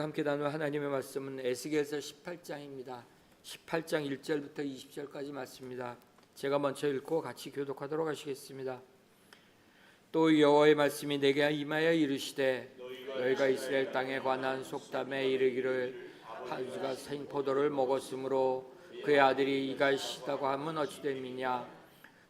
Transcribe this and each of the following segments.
우리가 함께 나눌 하나님의 말씀은 에스겔서 18장입니다. 18장 1절부터 20절까지 말씀입니다. 제가 먼저 읽고 같이 교독하도록 하시겠습니다. 또 여호와의 말씀이 내게 임하여 이르시되 너희가 이스라엘 땅에 관한 속담에 이르기를 하루가 생포도를 먹었으므로 그의 아들이 이가 시다고 하면 어찌 됨이냐.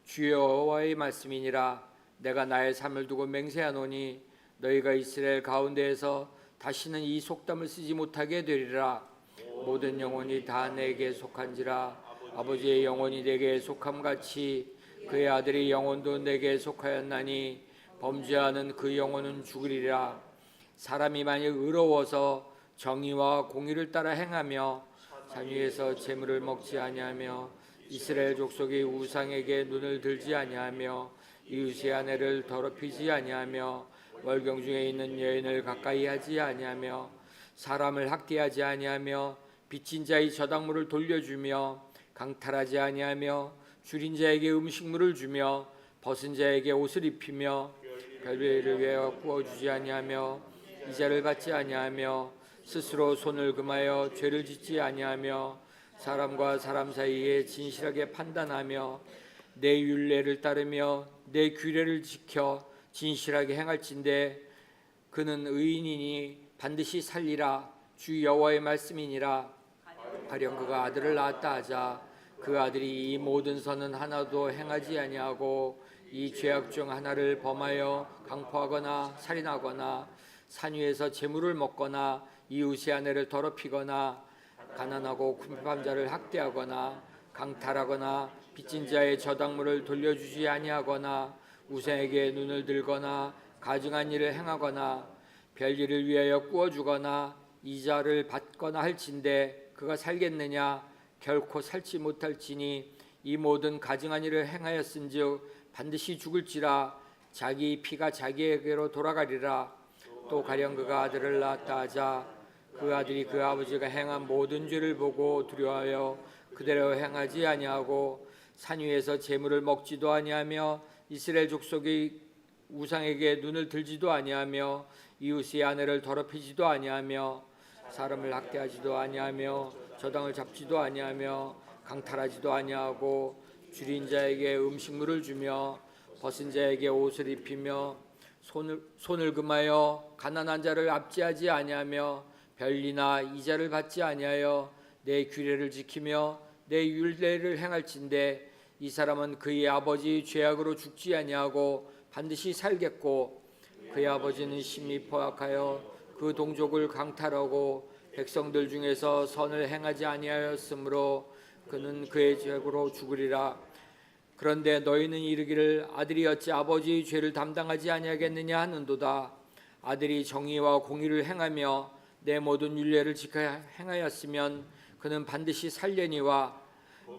주 여호와의 말씀이니라. 내가 나의 삶을 두고 맹세하노니 너희가 이스라엘 가운데에서 다시는 이 속담을 쓰지 못하게 되리라. 모든 영혼이 다 내게 속한지라. 아버지의 영혼이 내게 속함같이 그의 아들의 영혼도 내게 속하였나니 범죄하는 그 영혼은 죽으리라. 사람이 만일 의로워서 정의와 공의를 따라 행하며 산 위에서 재물을 먹지 아니하며 이스라엘 족속의 우상에게 눈을 들지 아니하며 이웃의 아내를 더럽히지 아니하며 월경 중에 있는 여인을 가까이 하지 아니하며 사람을 학대하지 아니하며 빚진 자의 저당물을 돌려주며 강탈하지 아니하며 줄인 자에게 음식물을 주며 벗은 자에게 옷을 입히며 별의를 위하여 구워주지 아니하며 이자를 받지 아니하며 스스로 손을 금하여 죄를 짓지 아니하며 사람과 사람 사이에 진실하게 판단하며 내 율례를 따르며 내 규례를 지켜 진실하게 행할진대 그는 의인이니 반드시 살리라. 주 여호와의 말씀이니라. 가령 그가 아들을 낳았다 하자 그 아들이 이 모든 선은 하나도 행하지 아니하고 이 죄악 중 하나를 범하여 강포하거나 살인하거나 산 위에서 재물을 먹거나 이웃의 아내를 더럽히거나 가난하고 궁핍한 자를 학대하거나 강탈하거나 빚진 자의 저당물을 돌려주지 아니하거나 우상에게 눈을 들거나 가증한 일을 행하거나 별일을 위하여 구워주거나 이자를 받거나 할진대 그가 살겠느냐. 결코 살지 못할지니 이 모든 가증한 일을 행하였은즉 반드시 죽을지라. 자기 피가 자기에게로 돌아가리라. 또 가령 그가 아들을 낳았다 하자 그 아들이 그 아버지가 행한 모든 죄를 보고 두려워하여 그대로 행하지 아니하고 산 위에서 재물을 먹지도 아니하며 이스라엘 족속의 우상에게 눈을 들지도 아니하며 이웃의 아내를 더럽히지도 아니하며 사람을 학대하지도 아니하며 저당을 잡지도 아니하며 강탈하지도 아니하고 줄인 자에게 음식물을 주며 벗은 자에게 옷을 입히며 손을 금하여 가난한 자를 압제하지 아니하며 별리나 이자를 받지 아니하여 내 규례를 지키며 내 율례를 행할진대 이 사람은 그의 아버지의 죄악으로 죽지 아니하고 반드시 살겠고 그의 아버지는 심히 포악하여 그 동족을 강탈하고 백성들 중에서 선을 행하지 아니하였으므로 그는 그의 죄악으로 죽으리라. 그런데 너희는 이르기를 아들이 어찌 아버지의 죄를 담당하지 아니하겠느냐 하는도다. 아들이 정의와 공의를 행하며 내 모든 율례를 지켜 행하였으면 그는 반드시 살려니와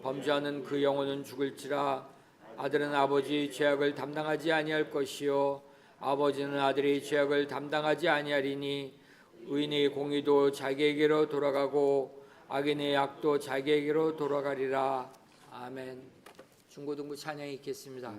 범죄하는 그 영혼은 죽을지라. 아들은 아버지의 죄악을 담당하지 아니할 것이요 아버지는 아들의 죄악을 담당하지 아니하리니 의인의 공의도 자기에게로 돌아가고 악인의 악도 자기에게로 돌아가리라. 아멘. 중고등부 찬양이 있겠습니다.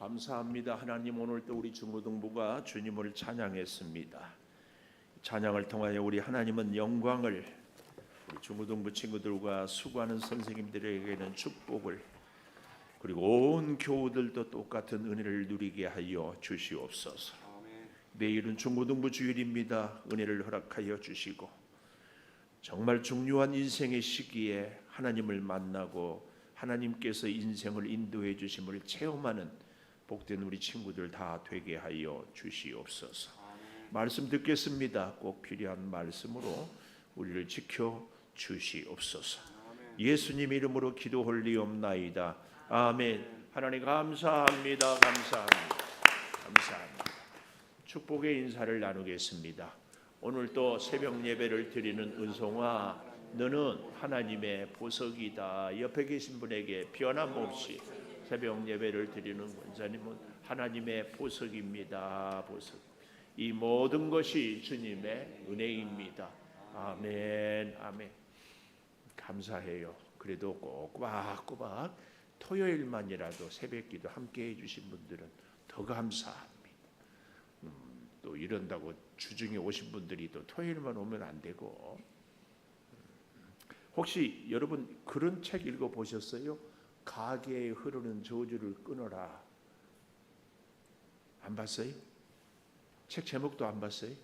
감사합니다. 하나님, 오늘도 우리 중고등부가 주님을 찬양했습니다. 찬양을 통하여 우리 하나님은 영광을, 우리 중고등부 친구들과 수고하는 선생님들에게는 축복을, 그리고 온 교우들도 똑같은 은혜를 누리게 하여 주시옵소서. 내일은 중고등부 주일입니다. 은혜를 허락하여 주시고 정말 중요한 인생의 시기에 하나님을 만나고 하나님께서 인생을 인도해 주심을 체험하는 복된 우리 친구들 다 되게 하여 주시옵소서. 말씀 듣겠습니다. 꼭 필요한 말씀으로 우리를 지켜 주시옵소서. 예수님 이름으로 기도홀리옵나이다. 아멘. 하나님 감사합니다. 감사합니다. 감사합니다. 축복의 인사를 나누겠습니다. 오늘 또 새벽 예배를 드리는 은송아, 너는 하나님의 보석이다. 옆에 계신 분에게 변함없이 새벽 예배를 드리는 원사님은 하나님의 보석입니다. 보석. 이 모든 것이 주님의 은혜입니다. 아멘. 아멘. 감사해요. 그래도 꼬박꼬박 토요일만이라도 새벽기도 함께 해주신 분들은 더 감사합니다. 또 이런다고 주중에 오신 분들이 또 토요일만 오면 안 되고, 혹시 여러분 그런 책 읽어보셨어요? 가게에 흐르는 저주를 끊어라. 안 봤어요? 책 제목도 안 봤어요?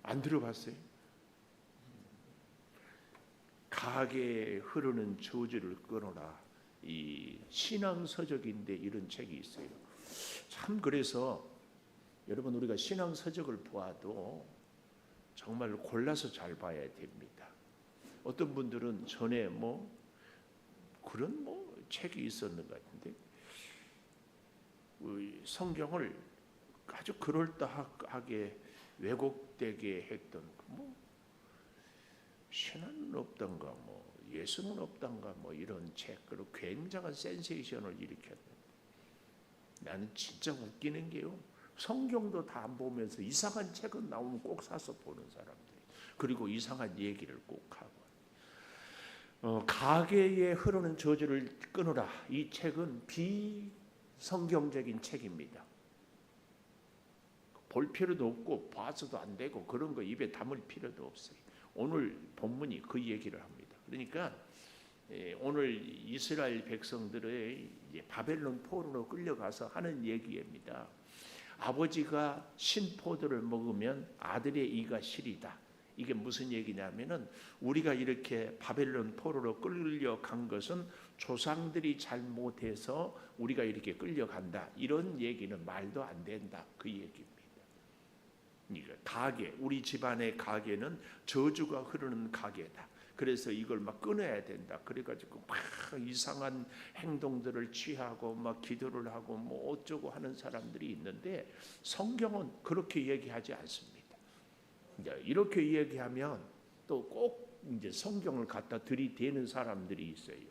안 들어봤어요? 가게에 흐르는 저주를 끊어라. 이 신앙서적인데 이런 책이 있어요. 참, 그래서 여러분 우리가 신앙서적을 보아도 정말 골라서 잘 봐야 됩니다. 어떤 분들은 전에 그런 책이 있었는 것 같은데 성경을 아주 그럴듯하게 왜곡되게 했던 신앙은 없던가 예수는 없던가 이런 책으로 굉장한 센세이션을 일으켰는데, 나는 진짜 웃기는 게요, 성경도 다 안 보면서 이상한 책은 나오면 꼭 사서 보는 사람들이, 그리고 이상한 얘기를 꼭 하고, 가게에 흐르는 저주를 끊어라. 이 책은 비성경적인 책입니다. 볼 필요도 없고 봐서도 안 되고 그런 거 입에 담을 필요도 없어요. 오늘 본문이 그 얘기를 합니다. 그러니까 오늘 이스라엘 백성들의 바벨론 포로로 끌려가서 하는 얘기입니다. 아버지가 신포도를 먹으면 아들의 이가 시리다. 이게 무슨 얘기냐면은, 우리가 이렇게 바벨론 포로로 끌려간 것은 조상들이 잘못해서 우리가 이렇게 끌려간다. 이런 얘기는 말도 안 된다. 그 얘기입니다. 가게, 우리 집안의 가게는 저주가 흐르는 가게다. 그래서 이걸 끊어야 된다. 그래가지고 막 이상한 행동들을 취하고 막 기도를 하고 어쩌고 하는 사람들이 있는데, 성경은 그렇게 얘기하지 않습니다. 이렇게 얘기하면 또 꼭 이제 성경을 갖다 들이대는 사람들이 있어요.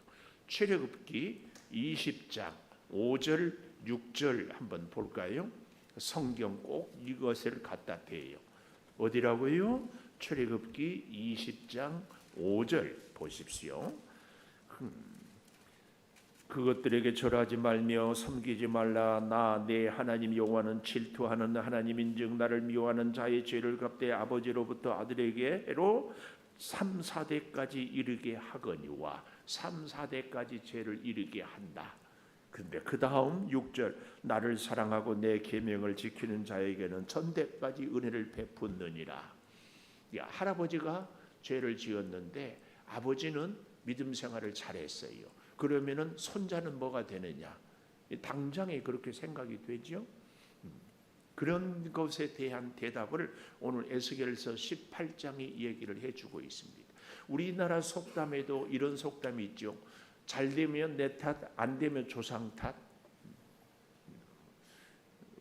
출애굽기 20장 5절 6절 한번 볼까요? 성경 꼭 이것을 갖다 대요. 어디라고요? 출애굽기 20장 5절 보십시오. 그것들에게 절하지 말며 섬기지 말라. 나 내 하나님 여호와는 질투하는 하나님인즉 나를 미워하는 자의 죄를 갚되 아버지로부터 아들에게로 3, 4대까지 이르게 하거니와 3, 4대까지 죄를 이르게 한다. 근데 그 다음 6절, 나를 사랑하고 내 계명을 지키는 자에게는 천대까지 은혜를 베푸느니라. 할아버지가 죄를 지었는데 아버지는 믿음 생활을 잘했어요. 그러면은 손자는 뭐가 되느냐? 당장에 그렇게 생각이 되죠. 그런 것에 대한 대답을 오늘 에스겔서 18장이 얘기를 해주고 있습니다. 우리나라 속담에도 이런 속담이 있죠. 잘 되면 내 탓, 안 되면 조상 탓.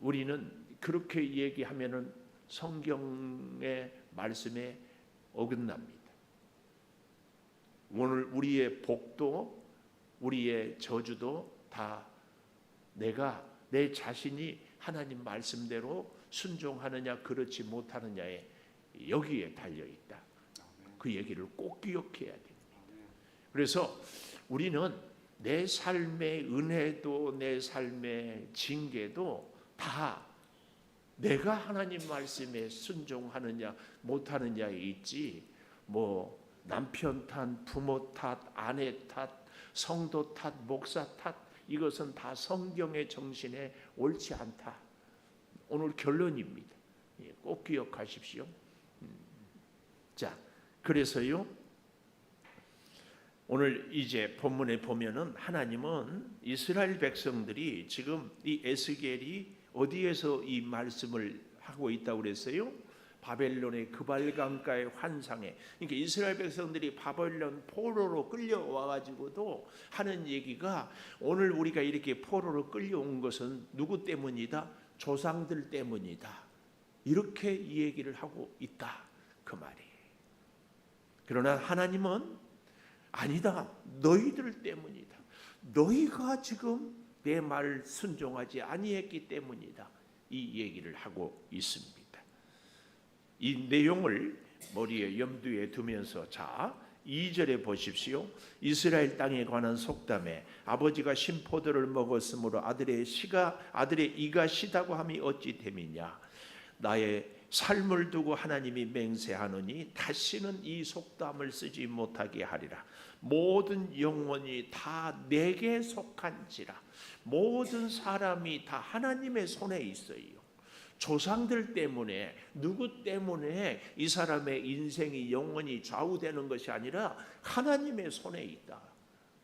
우리는 그렇게 얘기하면은 성경의 말씀에 어긋납니다. 오늘 우리의 복도, 우리의 저주도 다 내가 내 자신이 하나님 말씀대로 순종하느냐 그렇지 못하느냐에 여기에 달려 있다. 그 얘기를 꼭 기억해야 됩니다. 그래서 우리는 내 삶의 은혜도 내 삶의 징계도 다 내가 하나님 말씀에 순종하느냐 못하느냐에 있지, 뭐 남편 탓, 부모 탓, 아내 탓, 성도 탓, 목사 탓, 이것은 다 성경의 정신에 옳지 않다. 오늘 결론입니다. 꼭 기억하십시오. 자, 그래서요, 오늘 이제 본문에 보면은 하나님은 이스라엘 백성들이 지금 이 에스겔이 어디에서 이 말씀을 하고 있다고 그랬어요? 바벨론의 그발강가의 환상에. 그러니까 이스라엘 백성들이 바벨론 포로로 끌려와 가지고도 하는 얘기가, 오늘 우리가 이렇게 포로로 끌려온 것은 누구 때문이다? 조상들 때문이다. 이렇게 이 얘기를 하고 있다, 그 말이에요. 그러나 하나님은 아니다, 너희들 때문이다. 너희가 지금 내 말을 순종하지 아니했기 때문이다. 이 얘기를 하고 있습니다. 이 내용을 머리에 염두에 두면서, 자, 2절에 보십시오. 이스라엘 땅에 관한 속담에 아버지가 신포도를 먹었으므로 아들의 이가 시다고 함이 어찌 됨이냐. 나의 삶을 두고 하나님이 맹세하노니 다시는 이 속담을 쓰지 못하게 하리라. 모든 영혼이 다 내게 속한지라. 모든 사람이 다 하나님의 손에 있어요. 조상들 때문에, 누구 때문에 이 사람의 인생이 영원히 좌우되는 것이 아니라 하나님의 손에 있다.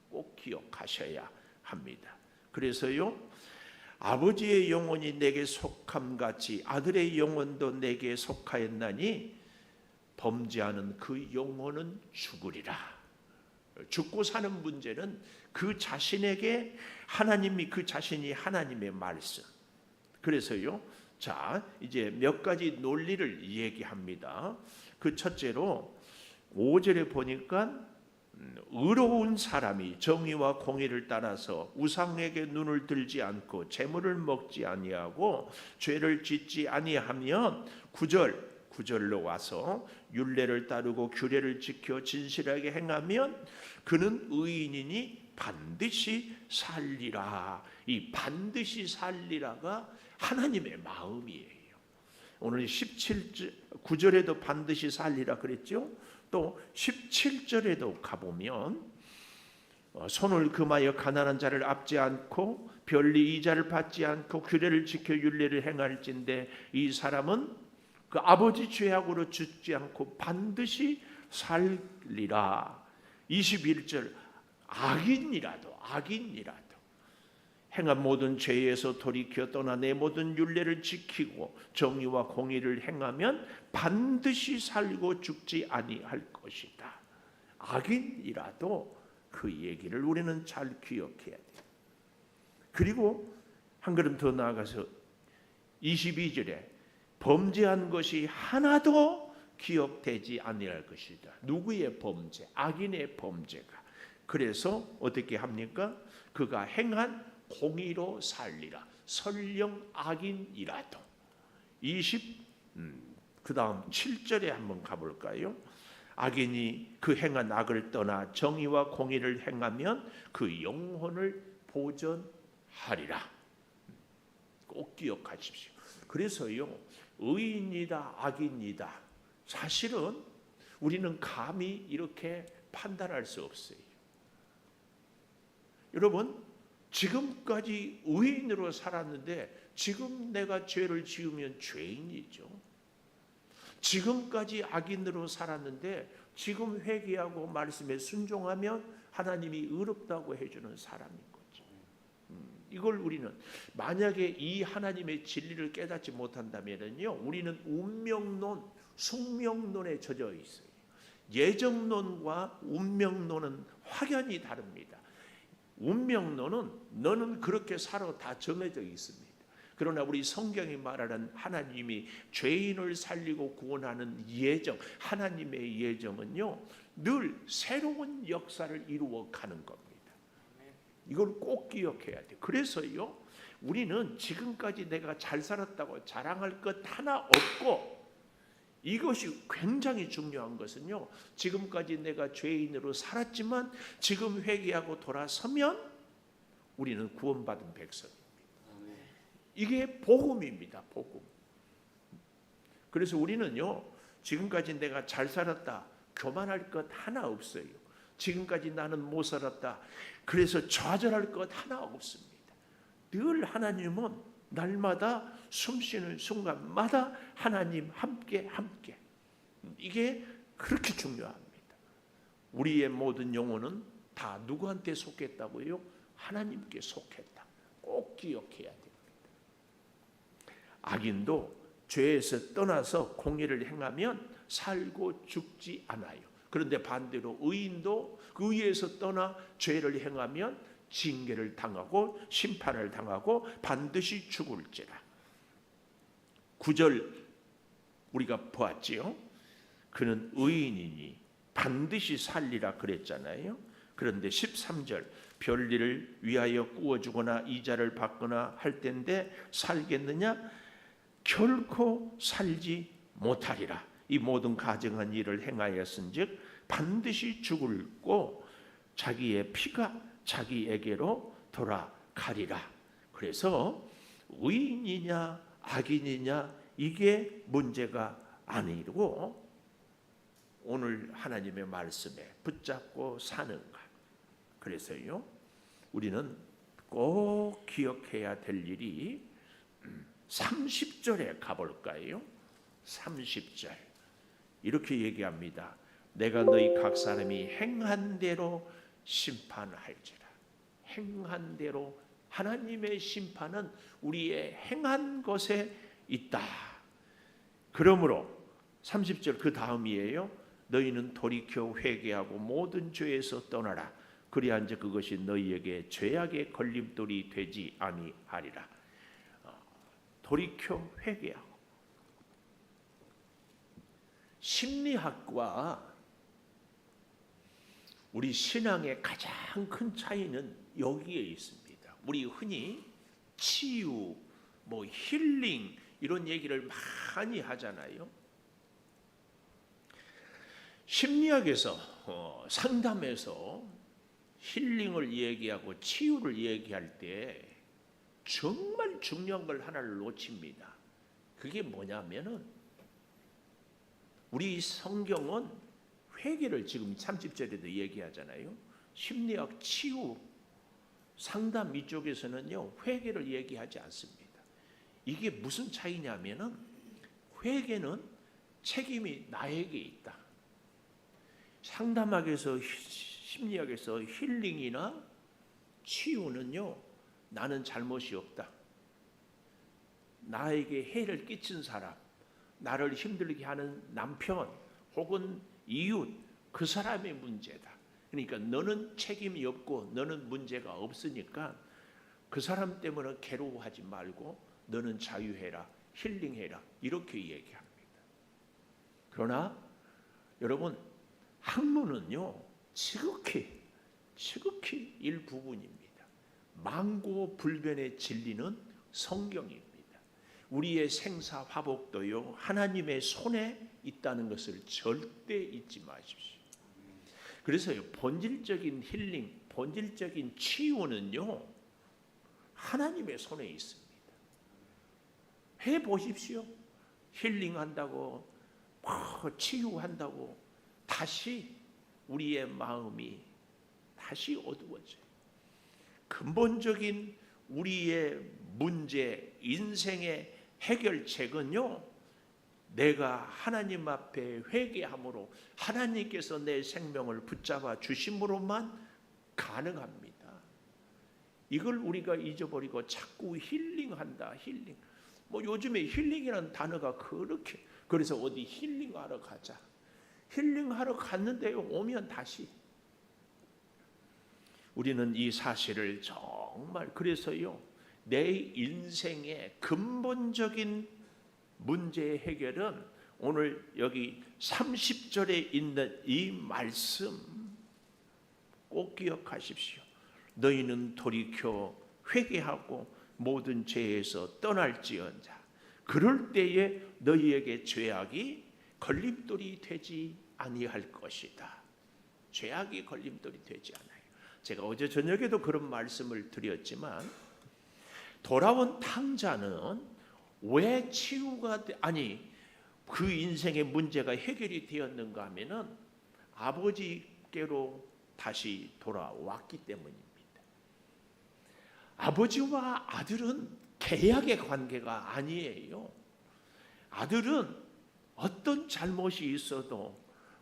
꼭 기억하셔야 합니다. 그래서요, 아버지의 영혼이 내게 속함같이 아들의 영혼도 내게 속하였나니 범죄하는 그 영혼은 죽으리라. 죽고 사는 문제는 그 자신에게 하나님이, 그 자신이 하나님의 말씀. 그래서요, 자, 이제 몇 가지 논리를 얘기합니다. 그 첫째로 5절에 보니까 의로운 사람이 정의와 공의를 따라서 우상에게 눈을 들지 않고 재물을 먹지 아니하고 죄를 짓지 아니하면 9절로 와서 율례를 따르고 규례를 지켜 진실하게 행하면 그는 의인이니 반드시 살리라. 이 반드시 살리라가 하나님의 마음이에요. 오늘 9절에도 반드시 살리라 그랬죠. 또 17절에도 가보면 손을 금하여 가난한 자를 압지 않고 별리 이자를 받지 않고 규례를 지켜 율례를 행할진대 이 사람은 그 아버지 죄악으로 죽지 않고 반드시 살리라. 21절 악인이라도 행한 모든 죄에서 돌이켜 떠나 내 모든 율례를 지키고 정의와 공의를 행하면 반드시 살고 죽지 아니할 것이다. 악인이라도 그 얘기를 우리는 잘 기억해야 돼요. 그리고 한 걸음 더 나아가서 22절에 범죄한 것이 하나도 기억되지 아니할 것이다. 누구의 범죄? 악인의 범죄가. 그래서 어떻게 합니까? 그가 행한 공의로 살리라. 설령 악인이라도. 그 다음 7절에 한번 가볼까요? 악인이 그 행한 악을 떠나 정의와 공의를 행하면 그 영혼을 보전하리라. 꼭 기억하십시오. 그래서요, 의인이다 악인이다, 사실은 우리는 감히 이렇게 판단할 수 없어요. 여러분, 지금까지 의인으로 살았는데 지금 내가 죄를 지으면 죄인이죠. 지금까지 악인으로 살았는데 지금 회개하고 말씀에 순종하면 하나님이 의롭다고 해주는 사람인 거죠. 이걸 우리는 만약에 이 하나님의 진리를 깨닫지 못한다면요, 우리는 운명론, 숙명론에 젖어 있어요. 예정론과 운명론은 확연히 다릅니다. 운명론은 너는 그렇게 살아 다 정해져 있습니다. 그러나 우리 성경이 말하는 하나님이 죄인을 살리고 구원하는 예정, 하나님의 예정은요, 늘 새로운 역사를 이루어 가는 겁니다. 이걸 꼭 기억해야 돼요. 그래서요, 우리는 지금까지 내가 잘 살았다고 자랑할 것 하나 없고 이것이 굉장히 중요한 것은요, 지금까지 내가 죄인으로 살았지만 지금 회개하고 돌아서면 우리는 구원받은 백성입니다. 이게 복음입니다. 복음. 그래서 우리는요, 지금까지 내가 잘 살았다, 교만할 것 하나 없어요. 지금까지 나는 못 살았다, 그래서 좌절할 것 하나 없습니다. 늘 하나님은 날마다 숨쉬는 순간마다 하나님 함께. 이게 그렇게 중요합니다. 우리의 모든 영혼은 다 누구한테 속했다고요? 하나님께 속했다. 꼭 기억해야 됩니다. 악인도 죄에서 떠나서 공의를 행하면 살고 죽지 않아요. 그런데 반대로 의인도 그 의에서 떠나 죄를 행하면 징계를 당하고 심판을 당하고 반드시 죽을지라. 9절 우리가 보았지요. 그는 의인이니 반드시 살리라 그랬잖아요. 그런데 13절 별일을 위하여 구워주거나 이자를 받거나 할 텐데 살겠느냐? 결코 살지 못하리라. 이 모든 가증한 일을 행하였은즉 반드시 죽을고 자기의 피가 자기에게로 돌아가리라. 그래서 의인이냐 악인이냐 이게 문제가 아니고 오늘 하나님의 말씀에 붙잡고 사는가. 그래서요, 우리는 꼭 기억해야 될 일이 30절에 가볼까요? 30절 이렇게 얘기합니다. 내가 너희 각 사람이 행한 대로 심판할지라. 행한 대로. 하나님의 심판은 우리의 행한 것에 있다. 그러므로 30절 그 다음이에요. 너희는 돌이켜 회개하고 모든 죄에서 떠나라. 그리한즉 그것이 너희에게 죄악의 걸림돌이 되지 아니하리라. 돌이켜 회개하고. 심리학과 우리 신앙의 가장 큰 차이는 여기에 있습니다. 우리 흔히 치유, 힐링 이런 얘기를 많이 하잖아요. 심리학에서 상담에서 힐링을 얘기하고 치유를 얘기할 때 정말 중요한 걸 하나를 놓칩니다. 그게 뭐냐면은 우리 성경은 회개를 지금 30절에도 얘기하잖아요. 심리학 치유 상담 이쪽에서는요, 회개를 얘기하지 않습니다. 이게 무슨 차이냐면은 회개는 책임이 나에게 있다. 상담학에서 심리학에서 힐링이나 치유는요, 나는 잘못이 없다. 나에게 해를 끼친 사람, 나를 힘들게 하는 남편 혹은 이웃, 그 사람의 문제다. 그러니까 너는 책임이 없고 너는 문제가 없으니까 그 사람 때문에 괴로워하지 말고 너는 자유해라, 힐링해라 이렇게 얘기합니다. 그러나 여러분, 학문은요 지극히 일부분입니다. 만고불변의 진리는 성경입니다. 우리의 생사화복도요 하나님의 손에 있다는 것을 절대 잊지 마십시오. 그래서요, 본질적인 힐링, 본질적인 치유는요 하나님의 손에 있습니다. 해보십시오. 힐링한다고 치유한다고 다시 우리의 마음이 다시 어두워져요. 근본적인 우리의 문제, 인생의 해결책은요, 내가 하나님 앞에 회개함으로 하나님께서 내 생명을 붙잡아 주심으로만 가능합니다. 이걸 우리가 잊어버리고 자꾸 힐링한다, 힐링. 요즘에 힐링이라는 단어가 그렇게, 그래서 어디 힐링하러 가자. 힐링하러 갔는데요, 오면 다시. 우리는 이 사실을 정말, 그래서요, 내 인생의 근본적인 문제의 해결은 오늘 여기 30절에 있는 이 말씀 꼭 기억하십시오. 너희는 돌이켜 회개하고 모든 죄에서 떠날지언자. 그럴 때에 너희에게 죄악이 걸림돌이 되지 아니할 것이다. 죄악이 걸림돌이 되지 않아요. 제가 어제 저녁에도 그런 말씀을 드렸지만 돌아온 탕자는 왜 치유가 그 인생의 문제가 해결이 되었는가 하면은 아버지께로 다시 돌아왔기 때문입니다. 아버지와 아들은 계약의 관계가 아니에요. 아들은 어떤 잘못이 있어도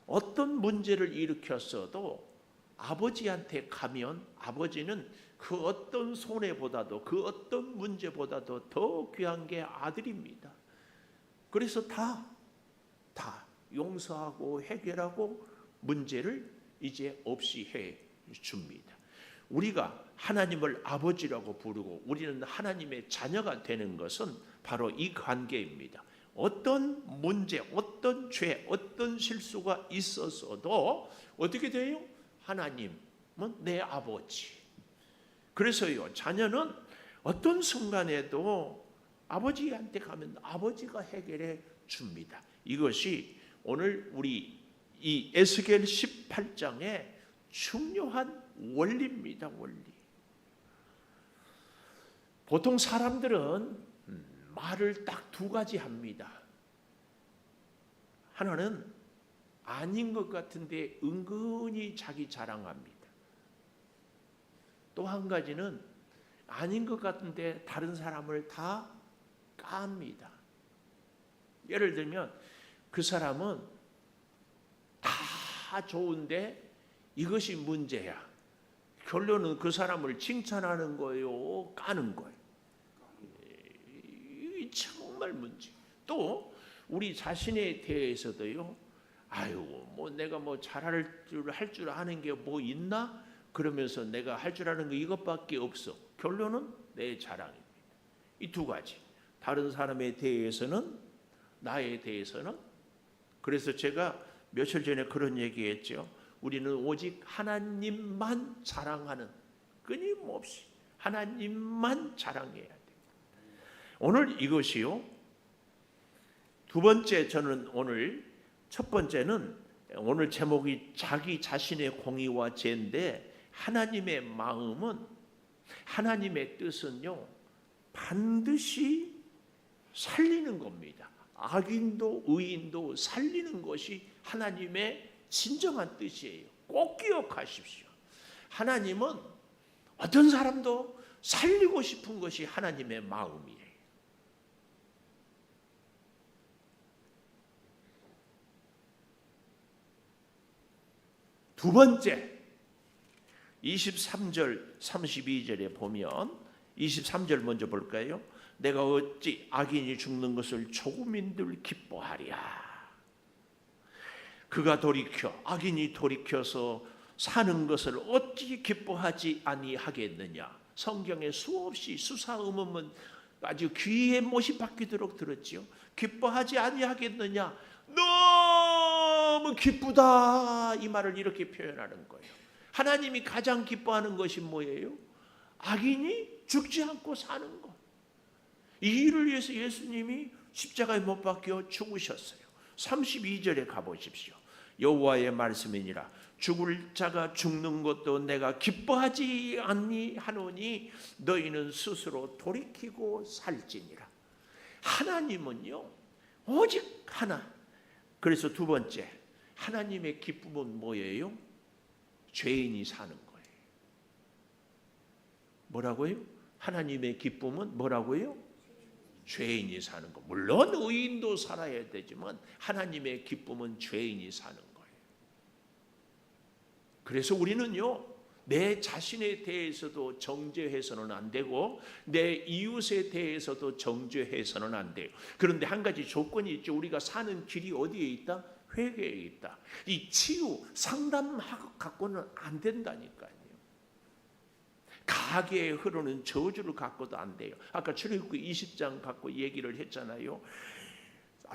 어떤 문제를 일으켰어도 아버지한테 가면 아버지는 그 어떤 손해보다도 그 어떤 문제보다도 더 귀한 게 아들입니다. 그래서 다 용서하고 해결하고 문제를 이제 없이 해 줍니다. 우리가 하나님을 아버지라고 부르고 우리는 하나님의 자녀가 되는 것은 바로 이 관계입니다. 어떤 문제, 어떤 죄, 어떤 실수가 있었어도 어떻게 돼요? 하나님은 내 아버지. 그래서요, 자녀는 어떤 순간에도 아버지한테 가면 아버지가 해결해 줍니다. 이것이 오늘 우리 이 에스겔 18장의 중요한 원리입니다. 원리. 보통 사람들은 말을 딱 두 가지 합니다. 하나는 아닌 것 같은데 은근히 자기 자랑합니다. 또 한 가지는 아닌 것 같은데 다른 사람을 다 깝니다. 예를 들면 그 사람은 다 좋은데 이것이 문제야. 결론은 그 사람을 칭찬하는 거예요, 까는 거예요. 이게 정말 문제. 또 우리 자신에 대해서도요. 뭐 내가 뭐 잘할 줄 아는 게 뭐 있나? 그러면서 내가 할 줄 아는 거 이것밖에 없어. 결론은 내 자랑입니다. 이 두 가지. 다른 사람에 대해서는, 나에 대해서는. 그래서 제가 며칠 전에 그런 얘기했죠. 우리는 오직 하나님만 자랑하는, 끊임없이 하나님만 자랑해야 돼요. 오늘 이것이요. 두 번째, 저는 오늘 첫 번째는 오늘 제목이 자기 자신의 공의와 죄인데, 하나님의 마음은, 하나님의 뜻은요 반드시 살리는 겁니다. 악인도 의인도 살리는 것이 하나님의 진정한 뜻이에요. 꼭 기억하십시오. 하나님은 어떤 사람도 살리고 싶은 것이 하나님의 마음이에요. 두 번째, 23절 32절에 보면, 23절 먼저 볼까요? 내가 어찌 악인이 죽는 것을 조금인들 기뻐하랴. 그가 돌이켜, 악인이 돌이켜서 사는 것을 어찌 기뻐하지 아니하겠느냐. 성경에 수없이 수사음음은 아주 귀에 못이 박히도록 들었지요. 기뻐하지 아니하겠느냐. 너무 기쁘다, 이 말을 이렇게 표현하는 거예요. 하나님이 가장 기뻐하는 것이 뭐예요? 악인이 죽지 않고 사는 것. 이 일을 위해서 예수님이 십자가에 못 박혀 죽으셨어요. 32절에 가보십시오. 여호와의 말씀이니라. 죽을 자가 죽는 것도 내가 기뻐하지 아니하노니 너희는 스스로 돌이키고 살지니라. 하나님은요 오직 하나. 그래서 두 번째, 하나님의 기쁨은 뭐예요? 죄인이 사는 거예요. 뭐라고요? 하나님의 기쁨은 뭐라고요? 죄인이 사는 거. 물론 의인도 살아야 되지만 하나님의 기쁨은 죄인이 사는 거예요. 그래서 우리는요 내 자신에 대해서도 정죄해서는 안 되고 내 이웃에 대해서도 정죄해서는 안 돼요. 그런데 한 가지 조건이 있죠. 우리가 사는 길이 어디에 있다? 회개에 있다. 이 치유 상담하고 갖고는 안 된다니까요. 가게에 흐르는 저주를 갖고도 안 돼요. 아까 출애굽기 20장 갖고 얘기를 했잖아요.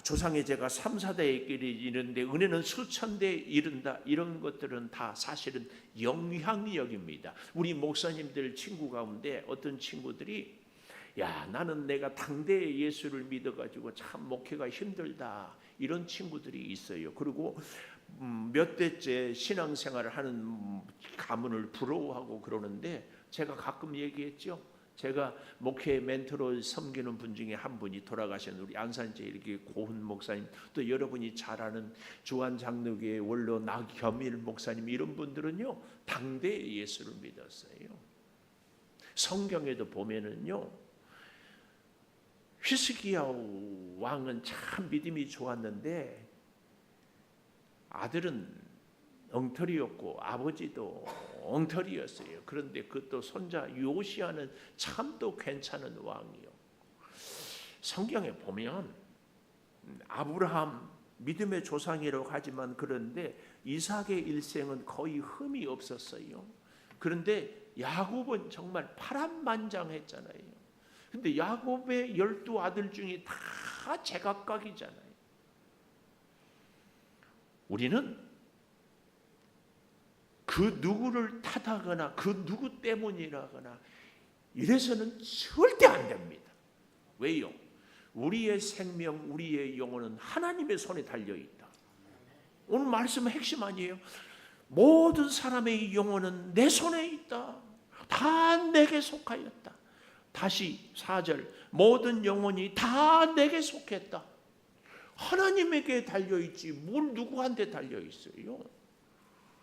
조상의 죄가 3, 4대에 이르는데 은혜는 수천 대에 이른다. 이런 것들은 다 사실은 영향력입니다. 우리 목사님들 친구 가운데 어떤 친구들이 야, 나는 내가 당대의 예수를 믿어가지고 참 목회가 힘들다, 이런 친구들이 있어요. 그리고 몇 대째 신앙생활을 하는 가문을 부러워하고 그러는데, 제가 가끔 얘기했죠. 제가 목회 멘토로 섬기는 분 중에 한 분이 돌아가신 우리 안산제일교회 고훈 목사님, 또 여러분이 잘 아는 주안장로교회 원로 나겸일 목사님, 이런 분들은요 당대의 예수를 믿었어요. 성경에도 보면은요, 히스기야 왕은 참 믿음이 좋았는데 아들은 엉터리였고 아버지도 엉터리였어요. 그런데 그 또 손자 요시야는 참 또 괜찮은 왕이요. 성경에 보면 아브라함 믿음의 조상이라고 하지만, 그런데 이삭의 일생은 거의 흠이 없었어요. 그런데 야곱은 정말 파란만장했잖아요. 근데 야곱의 12아들 중에 다 제각각이잖아요. 우리는 그 누구를 탓하거나 그 누구 때문이라거나 이래서는 절대 안 됩니다. 왜요? 우리의 생명, 우리의 영혼은 하나님의 손에 달려있다. 오늘 말씀의 핵심 아니에요? 모든 사람의 영혼은 내 손에 있다. 다 내게 속하였다. 다시 4절, 모든 영혼이 다 내게 속했다. 하나님에게 달려있지 뭘 누구한테 달려있어요?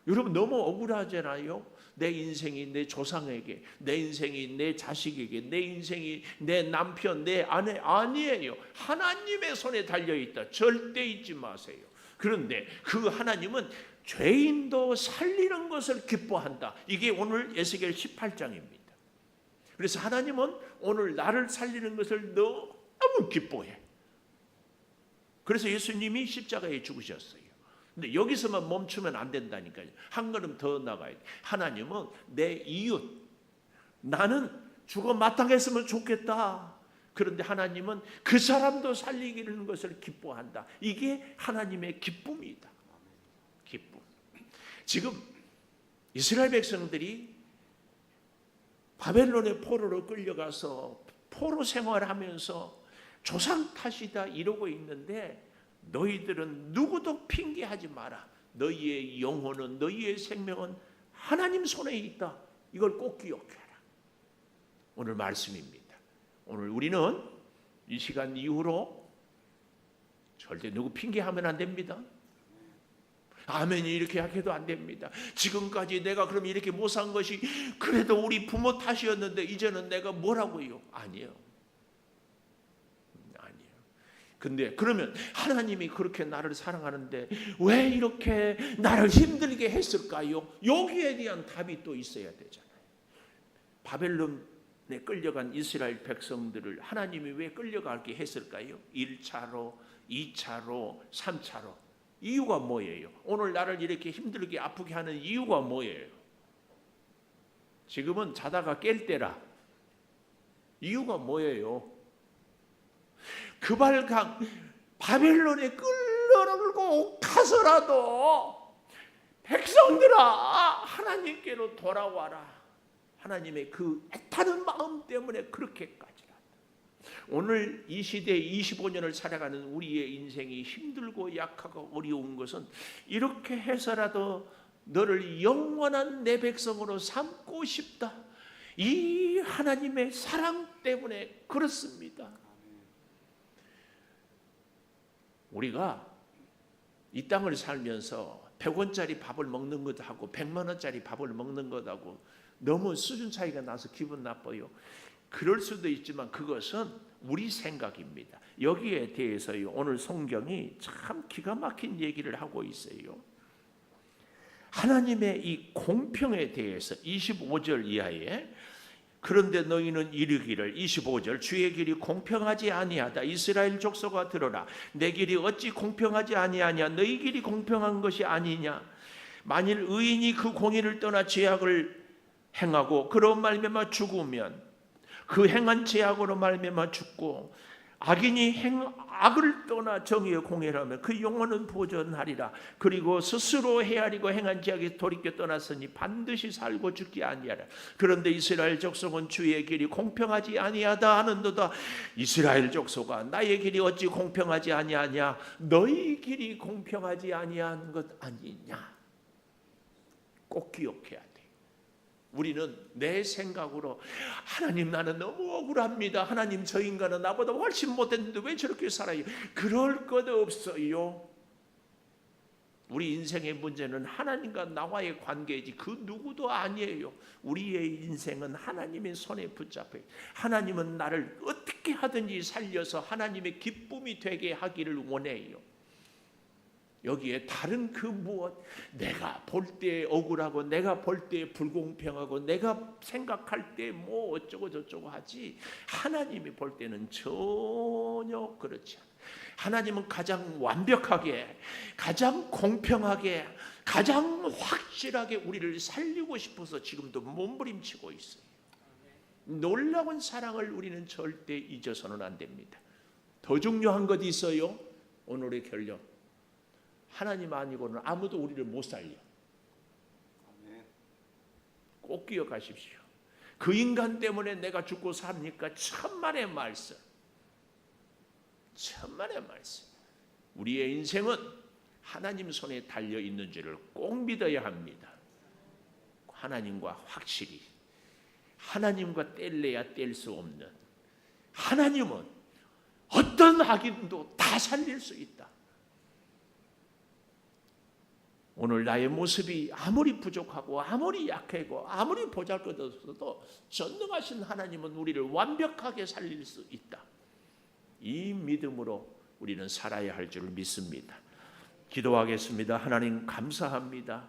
여러분 너무 억울하잖아요. 내 인생이 내 조상에게, 내 인생이 내 자식에게, 내 인생이 내 남편, 내 아내, 아니에요. 하나님의 손에 달려있다. 절대 잊지 마세요. 그런데 그 하나님은 죄인도 살리는 것을 기뻐한다. 이게 오늘 에스겔 18장입니다. 그래서 하나님은 오늘 나를 살리는 것을 너무 기뻐해. 그래서 예수님이 십자가에 죽으셨어요. 근데 여기서만 멈추면 안 된다니까요. 한 걸음 더 나가야 돼. 하나님은 내 이웃, 나는 죽어 마땅했으면 좋겠다. 그런데 하나님은 그 사람도 살리기는 것을 기뻐한다. 이게 하나님의 기쁨이다. 기쁨. 지금 이스라엘 백성들이 바벨론의 포로로 끌려가서 포로 생활하면서 조상 탓이다 이러고 있는데, 너희들은 누구도 핑계하지 마라. 너희의 영혼은, 너희의 생명은 하나님 손에 있다. 이걸 꼭 기억해라. 오늘 말씀입니다. 오늘 우리는 이 시간 이후로 절대 누구 핑계하면 안 됩니다. 아멘이 이렇게 약해도 안 됩니다. 지금까지 내가 그럼 이렇게 못 산 것이 그래도 우리 부모 탓이었는데 이제는 내가 뭐라고요? 아니에요. 근데 그러면 하나님이 그렇게 나를 사랑하는데 왜 이렇게 나를 힘들게 했을까요? 여기에 대한 답이 또 있어야 되잖아요. 바벨론에 끌려간 이스라엘 백성들을 하나님이 왜 끌려가게 했을까요? 1차로, 2차로, 3차로. 이유가 뭐예요? 오늘 나를 이렇게 힘들게 아프게 하는 이유가 뭐예요? 지금은 자다가 깰 때라. 이유가 뭐예요? 그발강 바벨론에 끌려가고 가서라도 백성들아 하나님께로 돌아와라. 하나님의 그 애타는 마음 때문에 그렇게까지라. 오늘 이 시대 25년을 살아가는 우리의 인생이 힘들고 약하고 어려운 것은 이렇게 해서라도 너를 영원한 내 백성으로 삼고 싶다. 이 하나님의 사랑 때문에 그렇습니다. 우리가 이 땅을 살면서 100원짜리 밥을 먹는 것하고 100만 원짜리 밥을 먹는 것하고 너무 수준 차이가 나서 기분 나빠요. 그럴 수도 있지만 그것은 우리 생각입니다. 여기에 대해서요, 오늘 성경이 참 기가 막힌 얘기를 하고 있어요. 하나님의 이 공평에 대해서 25절 이하에, 그런데 너희는 이르기를, 25절, 주의 길이 공평하지 아니하다. 이스라엘 족속아 들어라. 내 길이 어찌 공평하지 아니하냐. 너희 길이 공평한 것이 아니냐. 만일 의인이 그 공의를 떠나 죄악을 행하고 그런 말미암아 죽으면 그 행한 죄악으로 말미암아 죽고 악인이 악을 떠나 정의의 공회를 하면 그 영혼은 보존하리라. 그리고 스스로 헤아리고 행한 죄악에 돌이켜 떠났으니 반드시 살고 죽지 아니하라. 그런데 이스라엘 족속은 주의 길이 공평하지 아니하다 하는도다. 이스라엘 족속아, 나의 길이 어찌 공평하지 아니하냐? 너희 길이 공평하지 아니한 것 아니냐? 꼭 기억해야 돼. 우리는 내 생각으로 하나님 나는 너무 억울합니다. 하나님 저 인간은 나보다 훨씬 못했는데 왜 저렇게 살아요? 그럴 것 없어요. 우리 인생의 문제는 하나님과 나와의 관계이지 그 누구도 아니에요. 우리의 인생은 하나님의 손에 붙잡혀 있어요. 하나님은 나를 어떻게 하든지 살려서 하나님의 기쁨이 되게 하기를 원해요. 여기에 다른 그 무엇, 내가 볼 때 억울하고 내가 볼 때 불공평하고 내가 생각할 때 뭐 어쩌고 저쩌고 하지, 하나님이 볼 때는 전혀 그렇지 않아요. 하나님은 가장 완벽하게, 가장 공평하게, 가장 확실하게 우리를 살리고 싶어서 지금도 몸부림치고 있어요. 놀라운 사랑을 우리는 절대 잊어서는 안 됩니다. 더 중요한 것 있어요. 오늘의 결론, 하나님 아니고는 아무도 우리를 못 살려. 꼭 기억하십시오. 그 인간 때문에 내가 죽고 삽니까? 천만의 말씀. 천만의 말씀. 우리의 인생은 하나님 손에 달려 있는 줄을 꼭 믿어야 합니다. 하나님과 확실히, 하나님과 뗄래야 뗄 수 없는, 하나님은 어떤 악인도 다 살릴 수 있다. 오늘 나의 모습이 아무리 부족하고 아무리 약하고 아무리 보잘것없어도 전능하신 하나님은 우리를 완벽하게 살릴 수 있다. 이 믿음으로 우리는 살아야 할 줄 믿습니다. 기도하겠습니다. 하나님 감사합니다.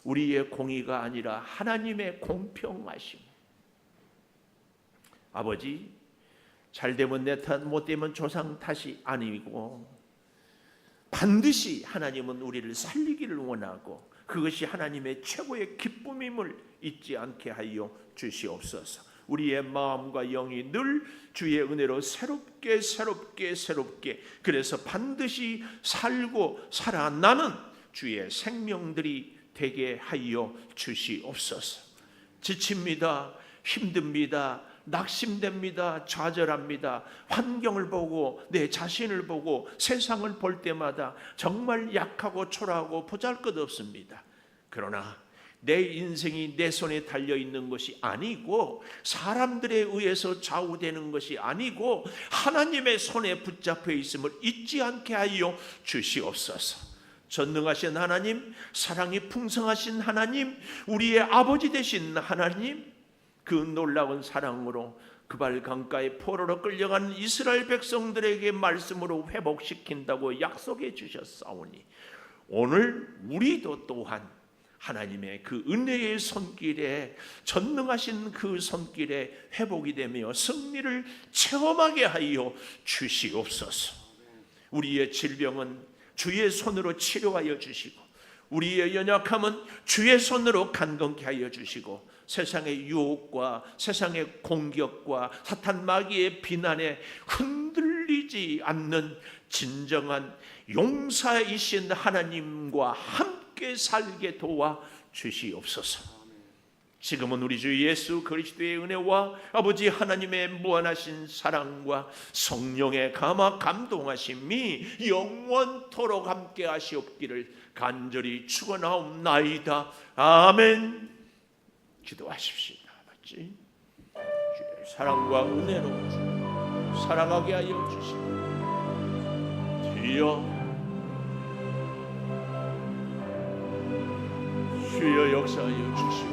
우리의 공의가 아니라 하나님의 공평하심. 아버지, 잘되면 내 탓, 못되면 조상 탓이 아니고 반드시 하나님은 우리를 살리기를 원하고 그것이 하나님의 최고의 기쁨임을 잊지 않게 하여 주시옵소서. 우리의 마음과 영이 늘 주의 은혜로 새롭게 그래서 반드시 살고 살아나는 주의 생명들이 되게 하여 주시옵소서. 지칩니다. 힘듭니다. 낙심됩니다. 좌절합니다. 환경을 보고 내 자신을 보고 세상을 볼 때마다 정말 약하고 초라하고 보잘것없습니다. 그러나 내 인생이 내 손에 달려있는 것이 아니고 사람들에 의해서 좌우되는 것이 아니고 하나님의 손에 붙잡혀 있음을 잊지 않게 하여 주시옵소서. 전능하신 하나님, 사랑이 풍성하신 하나님, 우리의 아버지 되신 하나님, 그 놀라운 사랑으로 그발 강가에 포로로 끌려간 이스라엘 백성들에게 말씀으로 회복시킨다고 약속해 주셨사오니 오늘 우리도 또한 하나님의 그 은혜의 손길에, 전능하신 그 손길에 회복이 되며 승리를 체험하게 하여 주시옵소서. 우리의 질병은 주의 손으로 치료하여 주시고 우리의 연약함은 주의 손으로 간건케 하여 주시고 세상의 유혹과 세상의 공격과 사탄 마귀의 비난에 흔들리지 않는 진정한 용사이신 하나님과 함께 살게 도와 주시옵소서. 지금은 우리 주 예수 그리스도의 은혜와 아버지 하나님의 무한하신 사랑과 성령의 감동하심이 영원토록 함께 하시옵기를 간절히 축원하옵나이다. 아멘. 기도하십시오. 아버지, 주의 사랑과 은혜로 살아가게 하여 주시고 주여 역사하여 주시고